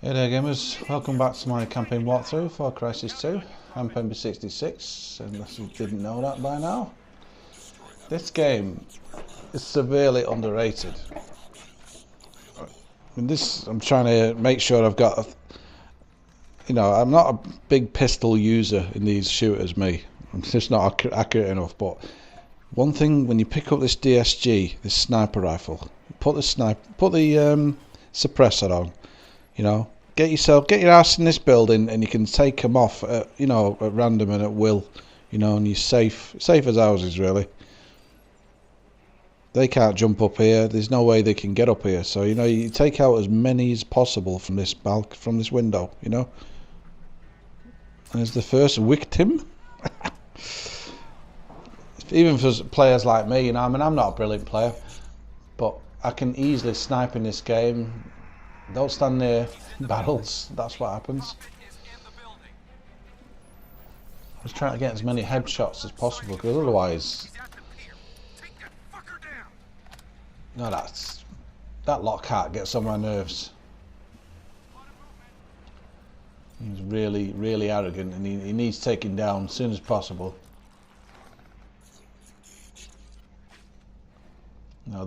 Hey there gamers, welcome back to my campaign walkthrough for Crysis 2. I'm PEMBY'S, unless you didn't know that by now. This game is severely underrated. I'm trying to make sure I've got I'm not a big pistol user in these shooters, me. I'm just not accurate enough, but one thing, when you pick up this DSG, this sniper rifle, put the suppressor on. Get your ass in this building, and you can take them off, at random and at will, and you're safe as houses, really. They can't jump up here. There's no way they can get up here. So you take out as many as possible from this window. There's the first victim. Even for players like me, I'm not a brilliant player, but I can easily snipe in this game. Don't stand near barrels, that's what happens. I was trying to get as many headshots as possible, because otherwise... No, that Lockhart gets on my nerves. He's really, really arrogant, and he needs taken down as soon as possible.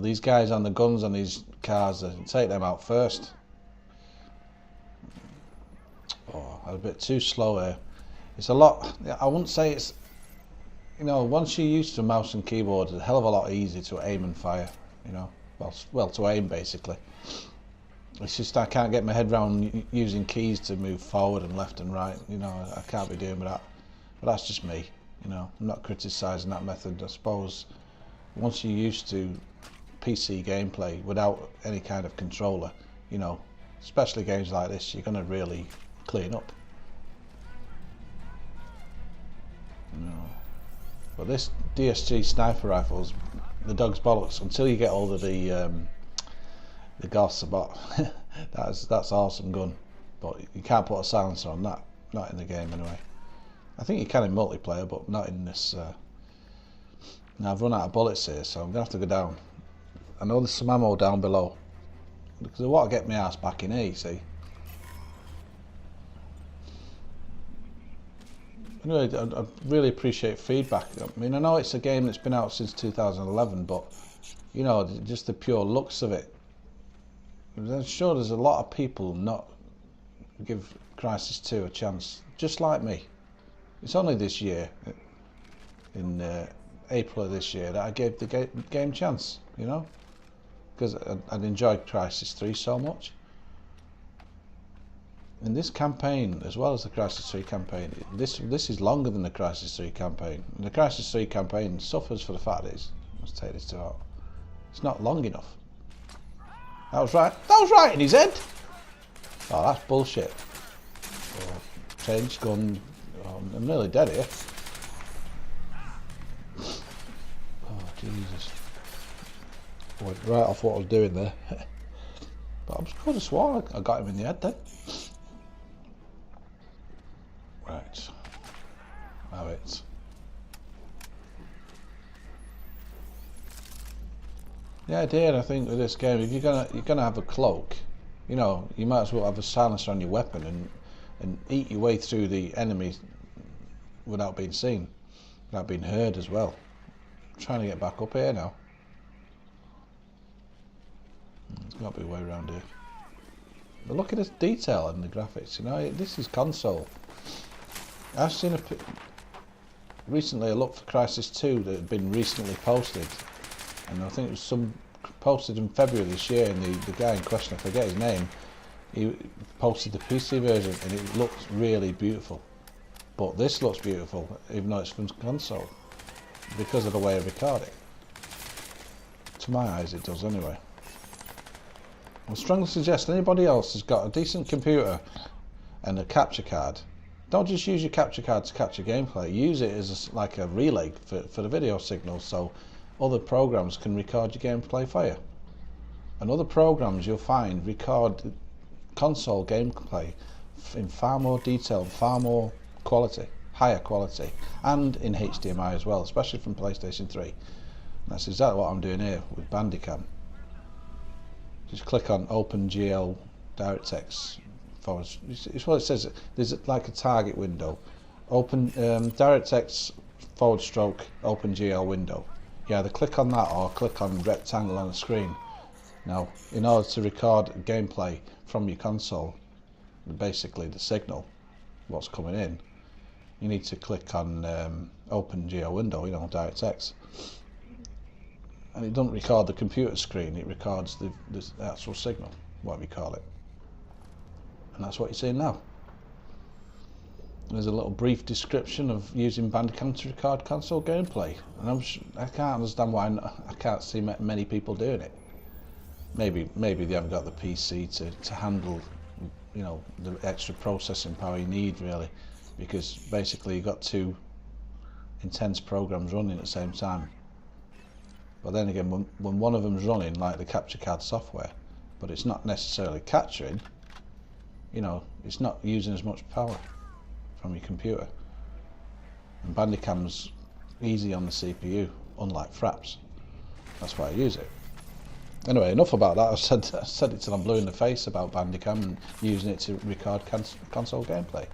These guys on the guns on these cars, take them out first. Oh, I'm a bit too slow here. It's a lot. I wouldn't say it's. Once you're used to mouse and keyboard, it's a hell of a lot easier to aim and fire. Well, to aim basically. It's just I can't get my head around using keys to move forward and left and right. I can't be doing that. But that's just me. I'm not criticising that method. I suppose once you're used to PC gameplay without any kind of controller, especially games like this, you're going to really clean up. But this DSG sniper rifle's the dog's bollocks until you get hold of the goss about. that's awesome gun, but you can't put a silencer on that, not in the game anyway. I think you can in multiplayer, but not in this. Now I've run out of bullets here, so I'm gonna have to go down. I know there's some ammo down below, because I want to get my ass back in here, you see. Anyway, I really appreciate feedback. I know it's a game that's been out since 2011, but just the pure looks of it. I'm sure there's a lot of people not give Crysis 2 a chance, just like me. It's only this year, in April of this year, that I gave the game a chance, because I'd enjoyed Crysis 3 so much. And this campaign, as well as the Crysis 3 campaign, this is longer than the Crysis 3 campaign. And the Crysis 3 campaign suffers for the fact that let's take this two out. It's not long enough. That was right in his head. Oh, that's bullshit. Oh, change gun. Oh, I'm nearly dead here. Oh Jesus! Went right off what I was doing there. But I could have sworn I got him in the head then. Right. Have it. The idea, I think, with this game, if you're gonna have a cloak, you might as well have a silencer on your weapon and eat your way through the enemy without being seen, without being heard as well. I'm trying to get back up here now. There's got to be a way around here. But look at this detail in the graphics. This is console. I've seen recently a look for Crysis 2 that had been recently posted, and I think it was some posted in February this year, and the guy in question, I forget his name, he posted the PC version, and it looks really beautiful. But this looks beautiful, even though it's from console, because of the way I record it. To my eyes it does anyway. I strongly suggest anybody else has got a decent computer and a capture card, don't just use your capture card to capture gameplay. Use it as like a relay for the video signal, so other programs can record your gameplay for you. And other programs you'll find record console gameplay in far more detail, far more quality, higher quality, and in HDMI as well, especially from PlayStation 3. And that's exactly what I'm doing here with bandicam. Just click on OpenGL DirectX forward. It's what it says. There's like a target window. Open DirectX forward stroke OpenGL window. You either click on that or click on rectangle on the screen. Now, in order to record gameplay from your console, basically the signal, what's coming in, you need to click on OpenGL window, you know, DirectX. And it doesn't record the computer screen, it records the actual signal, whatever you call it. And that's what you're seeing now. There's a little brief description of using bandicam to record console gameplay, and I can't understand why I can't see many people doing it. Maybe they haven't got the PC to handle, you know, the extra processing power you need, really, because basically you've got two intense programs running at the same time. But then again, when one of them's running, like the capture card software, but it's not necessarily capturing, you know, it's not using as much power from your computer. And bandicam's easy on the CPU, unlike Fraps. That's why I use it. Anyway, enough about that. I've said it till I'm blue in the face about bandicam and using it to record console gameplay.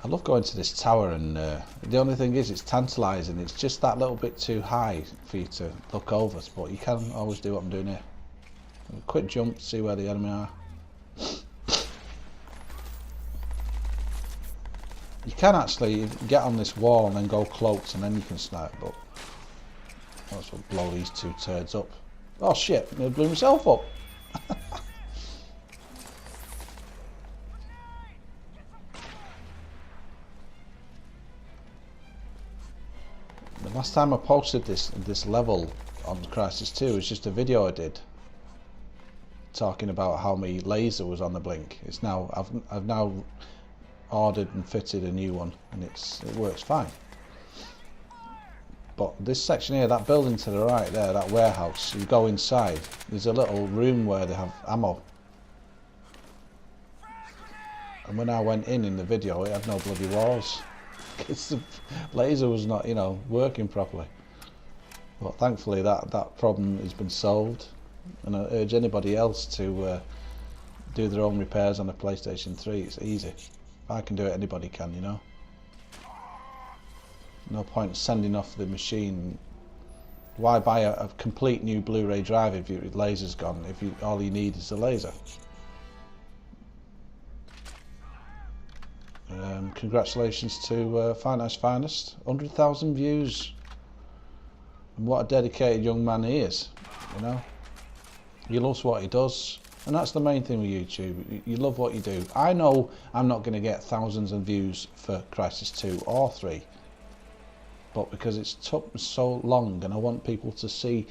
I love going to this tower, and the only thing is it's tantalising. It's just that little bit too high for you to look over, but you can always do what I'm doing here. A quick jump, see where the enemy are. You can actually get on this wall and then go cloaked, and then you can snipe, but that's what blow these two turds up. Oh shit, I blew myself up. The last time I posted this level on Crysis 2 was just a video I did talking about how my laser was on the blink. It's now I've now ordered and fitted a new one, and it works fine. But this section here, that building to the right there, that warehouse, you go inside, there's a little room where they have ammo. And when I went in the video, it had no bloody walls. Because the laser was not, you know, working properly. But thankfully that problem has been solved, and I urge anybody else to do their own repairs on a PlayStation 3. It's easy. If I can do it, anybody can, you know. No point sending off the machine. Why buy a complete new Blu-ray drive if your laser's gone, if all you need is a laser? Congratulations to Finance Finest, 100,000 views, and what a dedicated young man he is, you know. He loves what he does, and that's the main thing with YouTube. You love what you do. I know I'm not going to get thousands of views for Crysis 2 or 3, but because it's took so long and I want people to see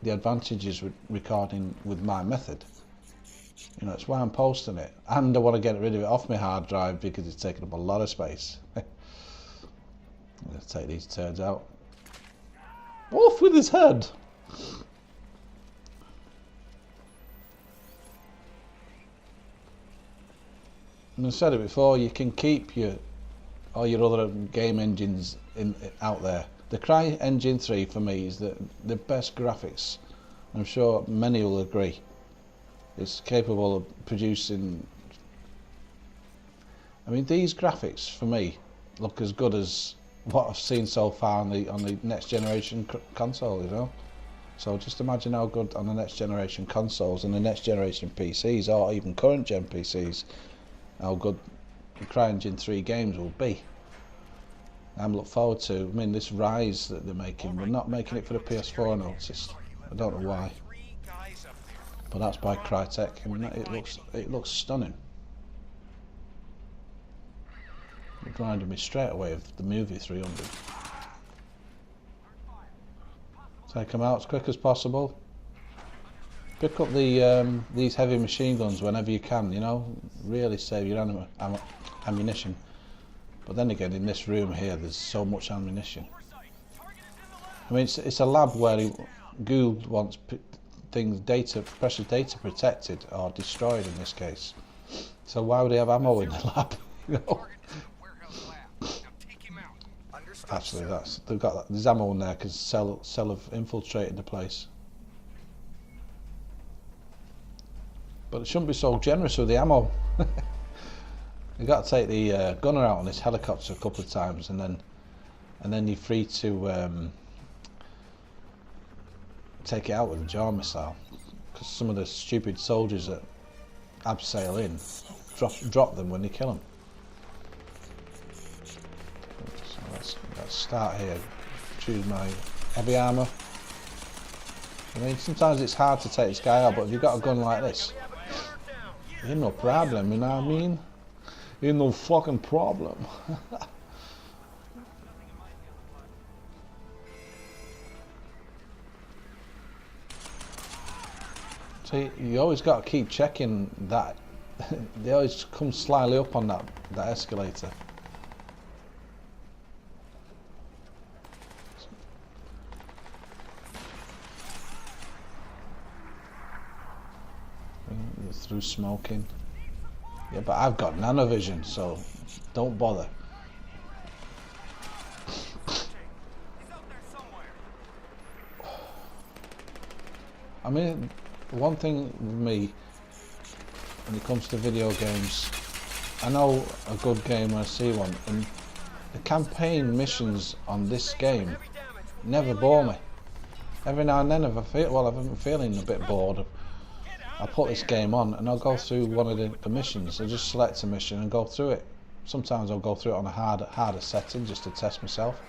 the advantages with recording with my method. You know, it's why I'm posting it, and I want to get rid of it off my hard drive because it's taking up a lot of space. I'm going to take these turds out. Off with his head! And I've said it before, you can keep all your other game engines out there. The CryEngine 3 for me is the best graphics. I'm sure many will agree. It's capable of producing. I mean, these graphics for me look as good as what I've seen so far on the next generation console, you know. So just imagine how good on the next generation consoles and the next generation PCs, or even current gen PCs, how good the CryEngine 3 games will be. I'm looking forward to. I mean, this Rise that they're making, they're not making it for the PS4, I noticed. I don't know why. But that's by Crytek, and it looks stunning. It reminded me straight away of the movie 300. Take them out as quick as possible. Pick up these heavy machine guns whenever you can, you know. Really save your ammunition. But then again, in this room here, there's so much ammunition. I mean, it's a lab where Gould wants precious data protected or destroyed in this case. So why would they have ammo in the lab? You know? Actually, there's ammo in there because Cell have infiltrated the place. but it shouldn't be so generous with the ammo. You got to take the gunner out on this helicopter a couple of times, and then you're free to take it out with a jar missile, because some of the stupid soldiers that abseil in drop them when you kill them. So let's start here. Choose my heavy armour. I mean, sometimes it's hard to take this guy out, but if you've got a gun like this, ain't no problem, you know what I mean? Ain't no fucking problem. So you always got to keep checking that. They always come slightly up on that escalator. Through smoking. Yeah, but I've got nanovision, so don't bother. I mean, one thing with me when it comes to video games, I know a good game when I see one, and the campaign missions on this game never bore me. Every now and then, if I'm feeling a bit bored, I'll put this game on and I'll go through one of the missions. I'll just select a mission and go through it. Sometimes I'll go through it on a harder setting just to test myself.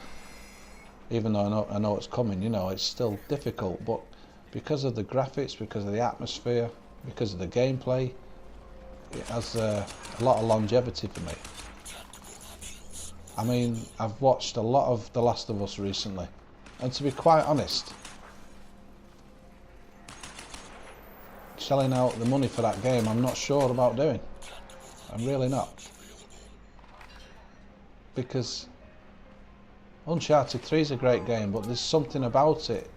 Even though I know it's coming, you know, it's still difficult, but because of the graphics, because of the atmosphere, because of the gameplay, it has a lot of longevity for me. I mean, I've watched a lot of The Last of Us recently, and to be quite honest, shelling out the money for that game, I'm not sure about doing. I'm really not. Because Uncharted 3 is a great game, but there's something about it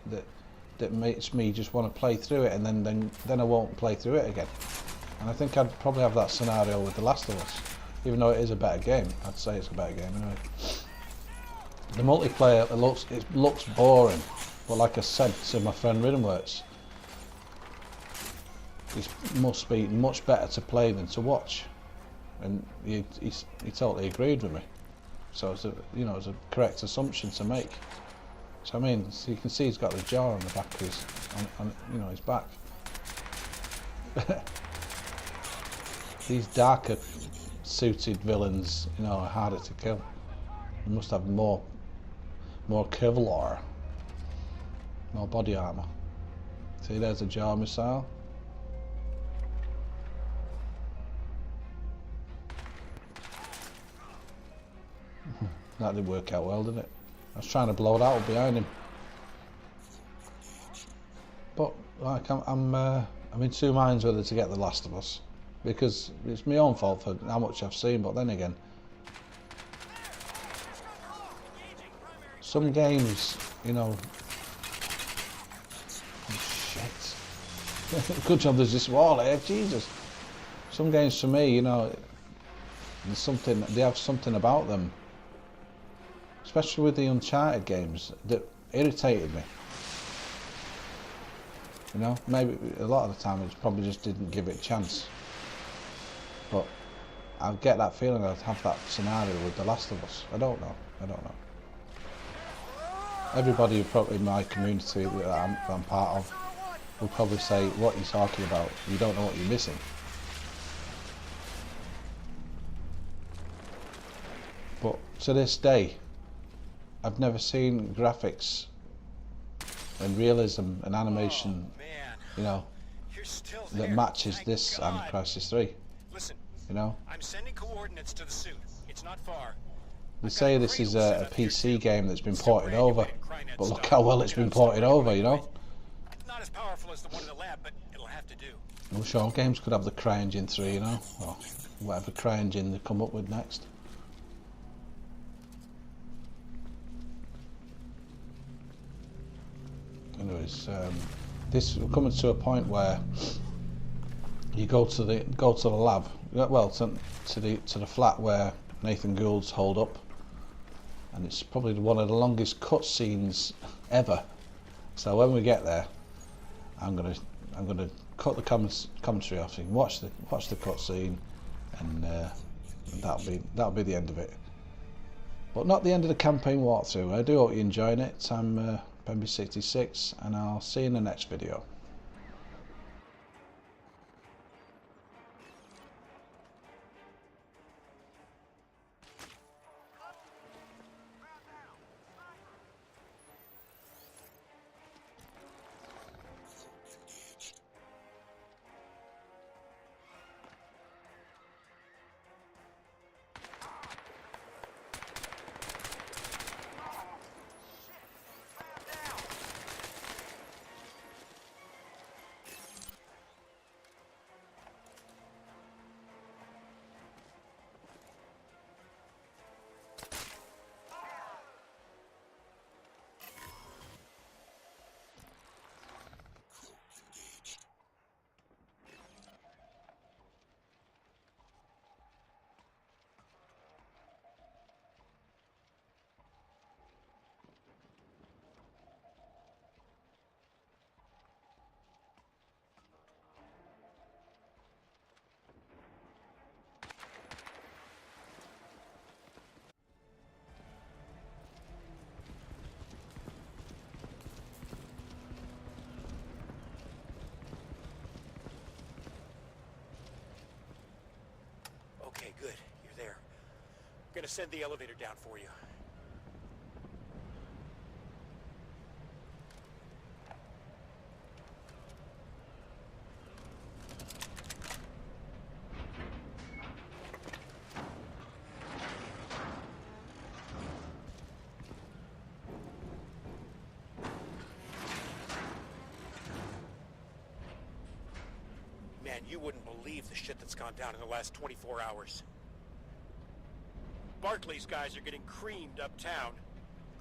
that makes me just want to play through it, and then I won't play through it again. And I think I'd probably have that scenario with The Last of Us. Even though it is a better game, I'd say it's a better game anyway. The multiplayer, it looks boring, but like I said to my friend Rhythmworks, it must be much better to play than to watch, and he totally agreed with me. So it's a correct assumption to make. So I mean, so you can see he's got the jar on the back of his, on his back. These darker suited villains, are harder to kill. They must have more Kevlar, more body armor. See, there's a jar missile. That didn't work out well, did it? I was trying to blow it out behind him, but like I'm in two minds whether to get The Last of Us, because it's my own fault for how much I've seen. But then again, some games, oh shit! Good job there's this wall here, Jesus. Some games for me, they have something about them. Especially with the Uncharted games, that irritated me. Maybe a lot of the time it probably just didn't give it a chance. But I get that feeling I'd have that scenario with The Last of Us. I don't know. Everybody probably in my community that I'm part of will probably say, what are you talking about? You don't know what you're missing. But to this day, I've never seen graphics and realism and animation, that matches this and Crysis 3. Listen, I'm sending coordinates to the suit. It's not far. They say this is a PC game that's been ported over, but look how well it's been ported over, Not as powerful as the one in the lab, but it'll have to do. I'm sure games could have the CryEngine 3, or whatever CryEngine they come up with next. Anyways, this we're coming to a point where you go to the lab, well, to the flat where Nathan Gould's holed up, and it's probably one of the longest cutscenes ever. So when we get there, I'm gonna cut the commentary off. You can watch the cutscene, and that'll be the end of it. But not the end of the campaign walkthrough. I do hope you're enjoying it. I'm PEMBY'S, and I'll see you in the next video. Okay, good. You're there. I'm gonna send the elevator down for you. Man, you wouldn't believe the shit that's gone down in the last 24 hours. Barclay's guys are getting creamed uptown.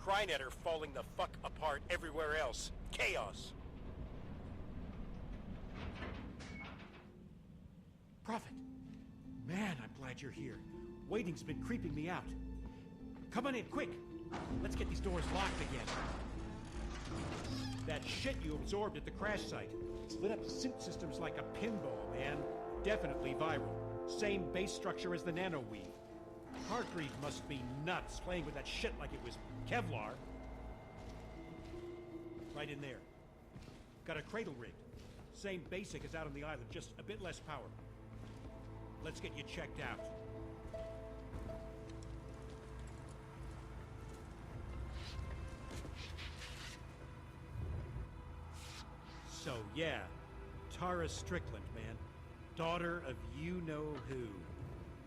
Crynet are falling the fuck apart everywhere else. Chaos. Prophet! Man, I'm glad you're here. Waiting's been creeping me out. Come on in, quick! Let's get these doors locked again. That shit you absorbed at the crash site. It's lit up the synth systems like a pinball, man. Definitely viral. Same base structure as the nanoweave. Hargreave must be nuts playing with that shit like it was Kevlar. Right in there. Got a cradle rigged. Same basic as out on the island, just a bit less power. Let's get you checked out. So, yeah. Tara Strickland, man. Daughter of you-know-who.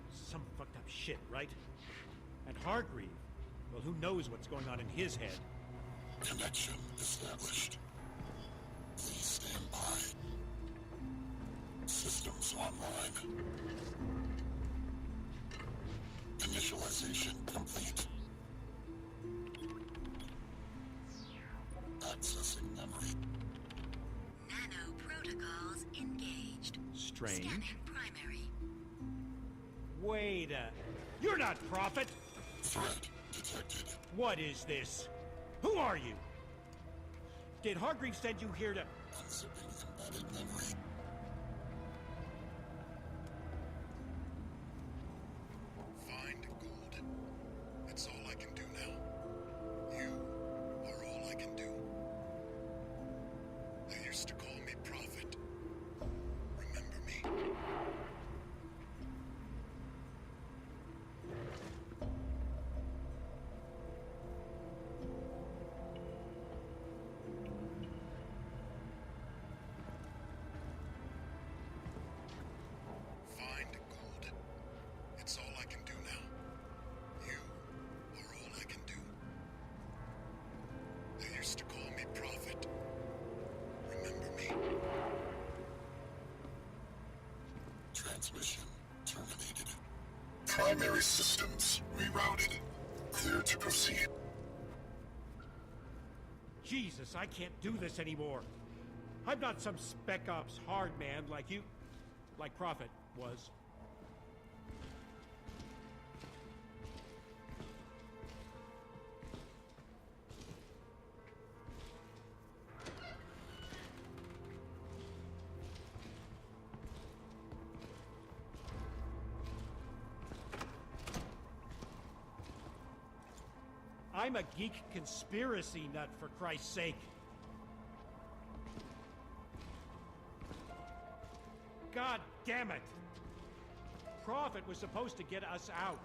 Some fucked up shit, right? And Hargreave, well, who knows what's going on in his head? Connection established. Please stand by. Systems online. Initialization complete. Accessing memory. Nano protocols engaged. Strange. Scanning primary. Wait You're not Prophet! Threat detected. What is this? Who are you? Did Hargreave send you here to... Unzipping embedded memory. Find gold. That's all I can do now. You are all I can do. They used to call me Prophet. Remember me? Find gold. It's all I can do now. You are all I can do. They used to call me Prophet. Remember me? Transmission terminated. Primary systems rerouted. Clear to proceed. Jesus, I can't do this anymore. I'm not some Spec Ops hard man like you... like Prophet was. I'm a geek conspiracy nut, for Christ's sake. God damn it! Prophet was supposed to get us out.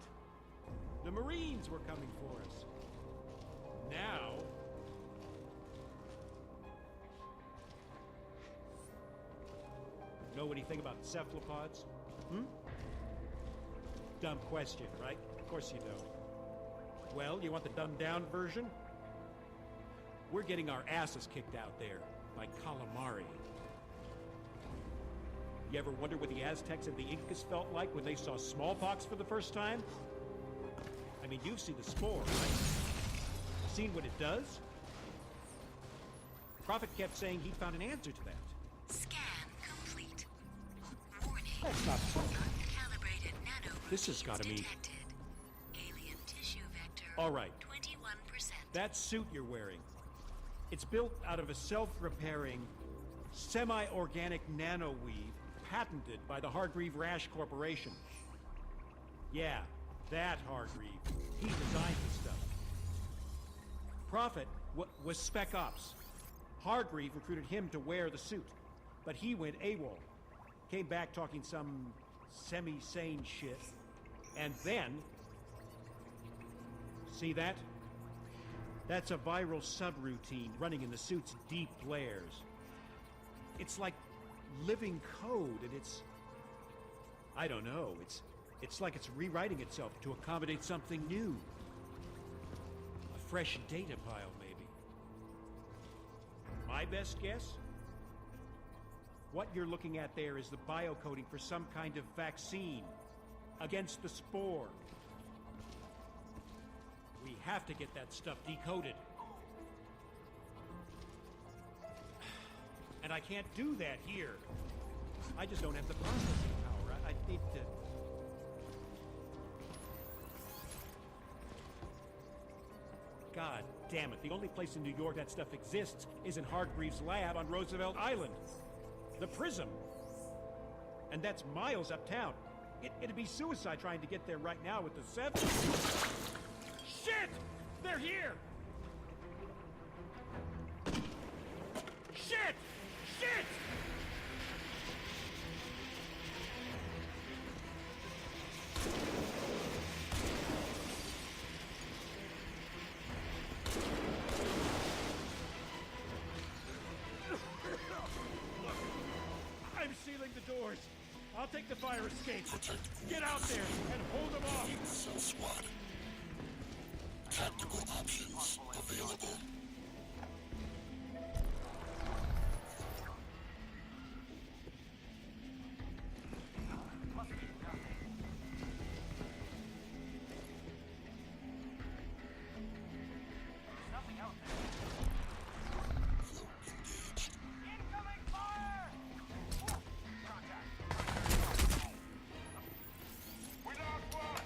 The Marines were coming for us. Now... Know anything about cephalopods? Dumb question, right? Of course you don't. Well, you want the dumbed-down version? We're getting our asses kicked out there by calamari. You ever wonder what the Aztecs and the Incas felt like when they saw smallpox for the first time? I mean, you've seen the spore, right? Seen what it does? Prophet kept saying he'd found an answer to that. Scan complete. Warning. That's not true. Uncalibrated nanoproteins This has gotta mean- detected. Alien tissue vector. All right. 21%. That suit you're wearing, it's built out of a self-repairing, semi-organic nanoweave patented by the Hargreave Rash Corporation. Yeah, that Hargreave. He designed the stuff. Prophet was Spec Ops. Hargreave recruited him to wear the suit, but he went AWOL. Came back talking some semi-sane shit. And then... See that? That's a viral subroutine running in the suit's deep layers. It's like living code, and it's... I don't know, it's like it's rewriting itself to accommodate something new. A fresh data pile, maybe. My best guess? What you're looking at there is the biocoding for some kind of vaccine against the spore. We have to get that stuff decoded. And I can't do that here. I just don't have the processing power. I need to... God damn it. The only place in New York that stuff exists is in Hargreaves' lab on Roosevelt Island. The Prism. And that's miles uptown. It'd be suicide trying to get there right now with the 7. Shit! They're here! Shit! Shit! I'm sealing the doors. I'll take the fire escape. Get out there and hold them off. Cell squad. Tactical options available. Float engaged. Incoming fire! Contact. We lost one!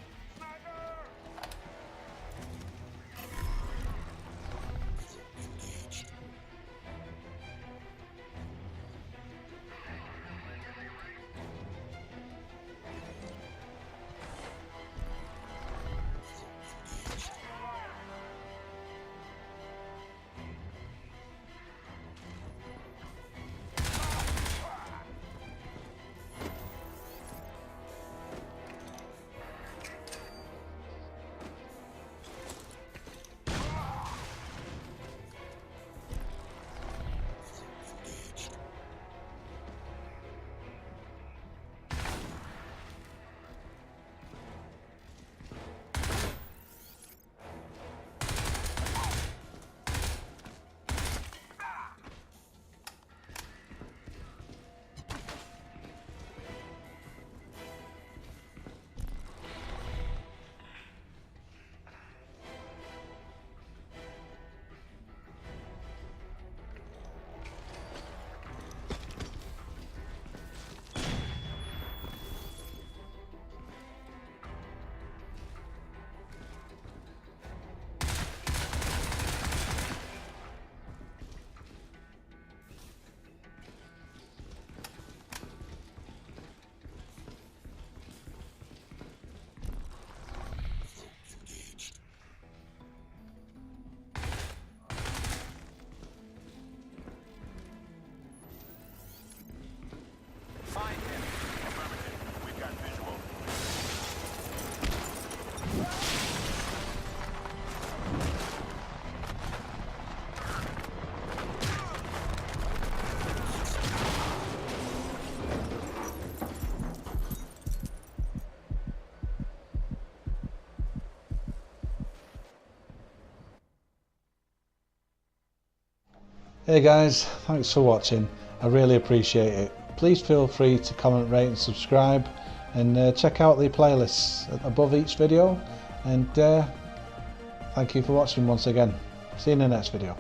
Hey guys, thanks for watching. I really appreciate it. Please feel free to comment, rate and subscribe, and check out the playlists above each video, and thank you for watching once again. See you in the next video.